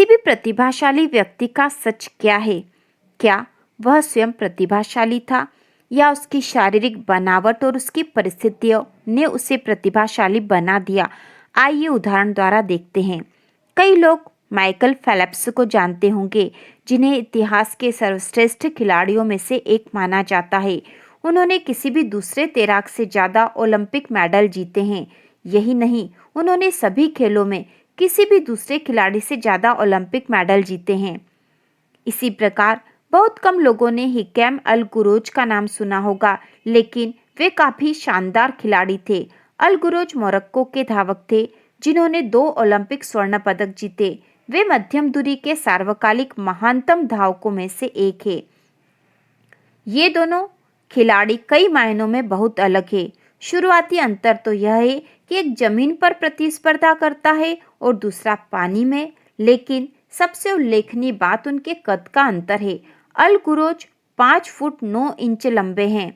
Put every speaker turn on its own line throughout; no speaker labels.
किसी भी प्रतिभाशाली व्यक्ति का सच क्या है? क्या वह स्वयं प्रतिभाशाली था या उसकी शारीरिक बनावट और उसकी परिस्थितियों ने उसे प्रतिभाशाली बना दिया? आइए उदाहरण द्वारा देखते हैं। कई लोग माइकल फेल्प्स को जानते होंगे, जिन्हें इतिहास के सर्वश्रेष्ठ खिलाड़ियों में से एक माना जाता है। उन्होंने किसी भी दूसरे तैराक से ज़्यादा ओलंपिक मेडल जीते हैं। यही नहीं, उन्होंने सभी खेलों में किसी भी दूसरे खिलाड़ी से ज़्यादा ओलंपिक मेडल जीते हैं। इसी प्रकार बहुत कम लोगों ने हिकेम अल गुरोज का नाम सुना होगा, लेकिन वे काफी शानदार खिलाड़ी थे। अल गुरोज मोरक्को के धावक थे, जिन्होंने 2 ओलंपिक स्वर्ण पदक जीते। वे मध्यम दूरी के सार्वकालिक महानतम धावकों में से एक है। ये दोनों खिलाड़ी कई मायनों में बहुत अलग है। शुरुआती अंतर तो यह है कि एक जमीन पर प्रतिस्पर्धा करता है और दूसरा पानी में, लेकिन सबसे उल्लेखनीय बात उनके कद का अंतर है। अल गुरोज 5 फुट 9 इंच लंबे हैं,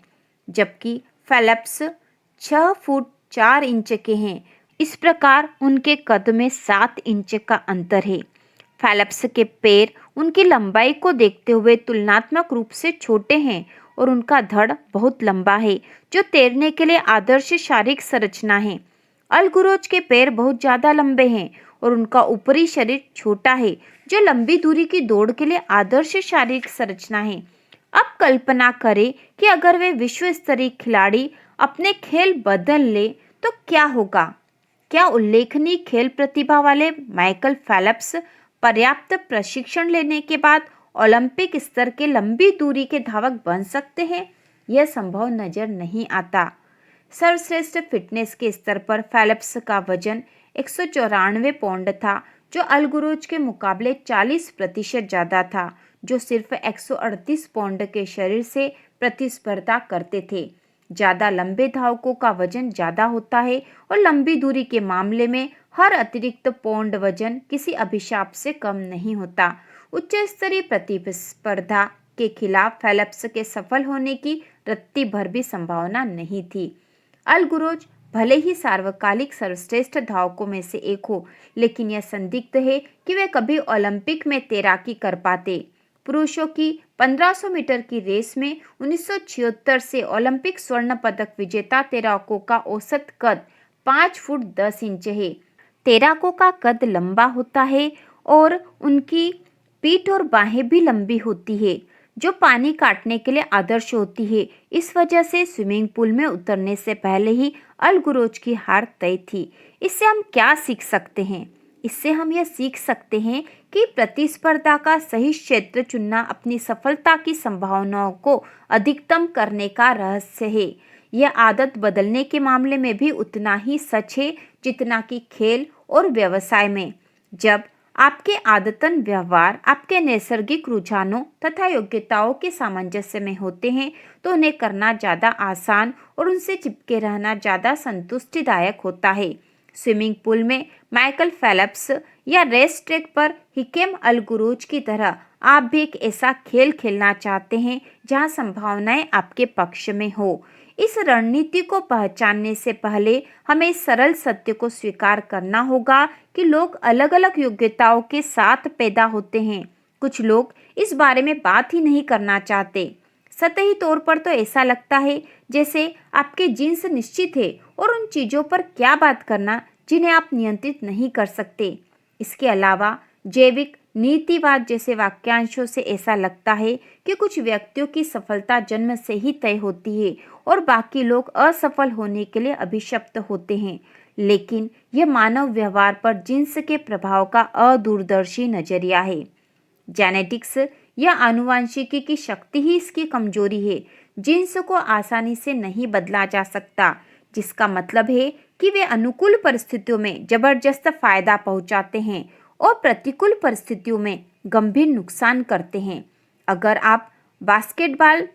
जबकि फेल्प्स 6 फुट 4 इंच के हैं। इस प्रकार उनके कद में 7 इंच का अंतर है। फेल्प्स के पैर उनकी लंबाई को देखते हुए तुलनात्मक रूप से छोटे हैं और उनका धड़ बहुत लंबा है, जो तैरने के लिए आदर्श शारीरिक संरचना है। अल गुरोज के पैर बहुत ज्यादा लंबे हैं और उनका ऊपरी शरीर छोटा है, जो लंबी दूरी की दौड़ के लिए आदर्श शारीरिक संरचना है। अब कल्पना करें कि अगर वे विश्व स्तरीय खिलाड़ी अपने खेल बदल ले तो क्या होगा? क्या उल्लेखनीय खेल प्रतिभा वाले माइकल फेल्प्स पर्याप्त प्रशिक्षण लेने के बाद ओलंपिक स्तर के लंबी दूरी के धावक बन सकते हैं? यह संभव नजर नहीं आता। सर्वश्रेष्ठ फिटनेस के स्तर पर फेल्प्स का वजन 194 पौंड था, जो अल गुरोज के मुकाबले 40% ज्यादा था, जो सिर्फ 138 पौंड के शरीर से प्रतिस्पर्धा करते थे। ज्यादा लंबे धावकों का वजन ज्यादा होता है और लंबी दूरी के मामले में हर अतिरिक्त पौंड वजन किसी अभिशाप से कम नहीं होता। उच्च स्तरीय प्रतिस्पर्धा के खिलाफ फेल्प्स के सफल होने की रत्ती भर भी संभावना नहीं थी। अल गुरोज भले ही सार्वकालिक सर्वश्रेष्ठ धावकों में से एक हो, लेकिन यह संदिग्ध है कि वे कभी ओलंपिक में तैराकी कर पाते। पुरुषों की 1500 मीटर की रेस में 1976 से ओलंपिक स्वर्ण पदक विजेता तैराकों का औसत कद 5 फुट 10 इंच है। तैराकों का कद लंबा होता है और उनकी पीठ और बाहें भी लंबी होती है, जो पानी काटने के लिए आदर्श होती है। इस वजह से स्विमिंग पूल में उतरने से पहले ही अल गुरोज की हार तय थी। इससे हम क्या सीख सकते हैं? इससे हम यह सीख सकते हैं कि प्रतिस्पर्धा का सही क्षेत्र चुनना अपनी सफलता की संभावनाओं को अधिकतम करने का रहस्य है। यह आदत बदलने के मामले में भी उतना ही सच है जितना कि खेल और व्यवसाय में। जब आपके आदतन व्यवहार आपके नैसर्गिक रुझानों तथा योग्यताओं के सामंजस्य में होते हैं, तो उन्हें करना ज़्यादा आसान और उनसे चिपके रहना ज़्यादा संतुष्टिदायक होता है। स्विमिंग पूल में माइकल फेल्प्स या रेस ट्रैक पर हिकेम अल गुरोज की तरह आप भी एक ऐसा खेल खेलना चाहते हैं जहां संभावनाएं आपके पक्ष में हो। इस रणनीति को पहचानने से पहले हमें इस सरल सत्य को स्वीकार करना होगा कि लोग अलग अलग योग्यताओं के साथ पैदा होते हैं। कुछ लोग इस बारे में बात ही नहीं करना चाहते। सतही तौर पर तो ऐसा लगता है जैसे आपके जीन्स निश्चित है और उन चीजों पर क्या बात करना जिन्हें आप नियंत्रित नहीं कर सकते। इसके अलावा जैविक नीतिवाद जैसे वाक्यांशों से ऐसा लगता है कि कुछ व्यक्तियों की सफलता जन्म से ही तय होती है और बाकी लोग असफल होने के लिए अभिशप्त होते हैं। लेकिन यह मानव व्यवहार पर जीन्स के प्रभाव का अदूरदर्शी नजरिया है। जेनेटिक्स या आनुवंशिकी की शक्ति ही इसकी कमजोरी है। जीन्स को आसानी से नहीं बदला जा सकता, जिसका मतलब है कि वे अनुकूल परिस्थितियों में जबरदस्त फायदा पहुंचाते हैं और प्रतिकूल परिस्थितियों में गंभीर नुकसान करते हैं। अगर आप बास्केटबॉल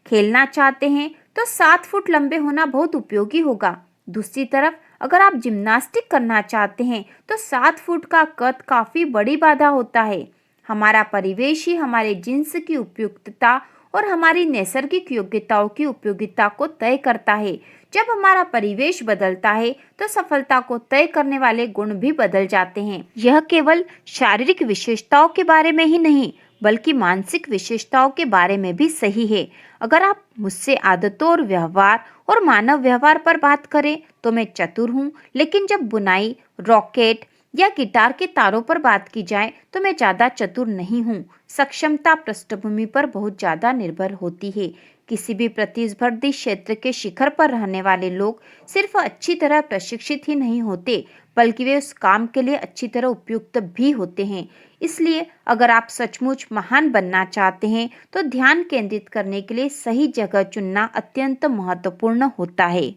खेलना चाहते हैं तो 7 फुट लंबे होना बहुत उपयोगी होगा। दूसरी तरफ अगर आप जिम्नास्टिक करना चाहते हैं तो 7 फुट का कद काफी बड़ी बाधा होता है। हमारा परिवेश ही हमारे जीन्स की उपयुक्तता और हमारी नैसर्गिक योग्यताओं की उपयोगिता को तय करता है। जब हमारा परिवेश बदलता है तो सफलता को तय करने वाले गुण भी बदल जाते हैं। यह केवल शारीरिक विशेषताओं के बारे में ही नहीं बल्कि मानसिक विशेषताओं के बारे में भी सही है। अगर आप मुझसे आदतों और व्यवहार और मानव व्यवहार पर बात करें तो मैं चतुर हूँ, लेकिन जब बुनाई, रॉकेट या गिटार के तारों पर बात की जाए तो मैं ज्यादा चतुर नहीं हूँ। सक्षमता पृष्ठभूमि पर बहुत ज्यादा निर्भर होती है। किसी भी प्रतिस्पर्धी क्षेत्र के शिखर पर रहने वाले लोग सिर्फ अच्छी तरह प्रशिक्षित ही नहीं होते बल्कि वे उस काम के लिए अच्छी तरह उपयुक्त भी होते हैं। इसलिए अगर आप सचमुच महान बनना चाहते हैं तो ध्यान केंद्रित करने के लिए सही जगह चुनना अत्यंत महत्वपूर्ण होता है।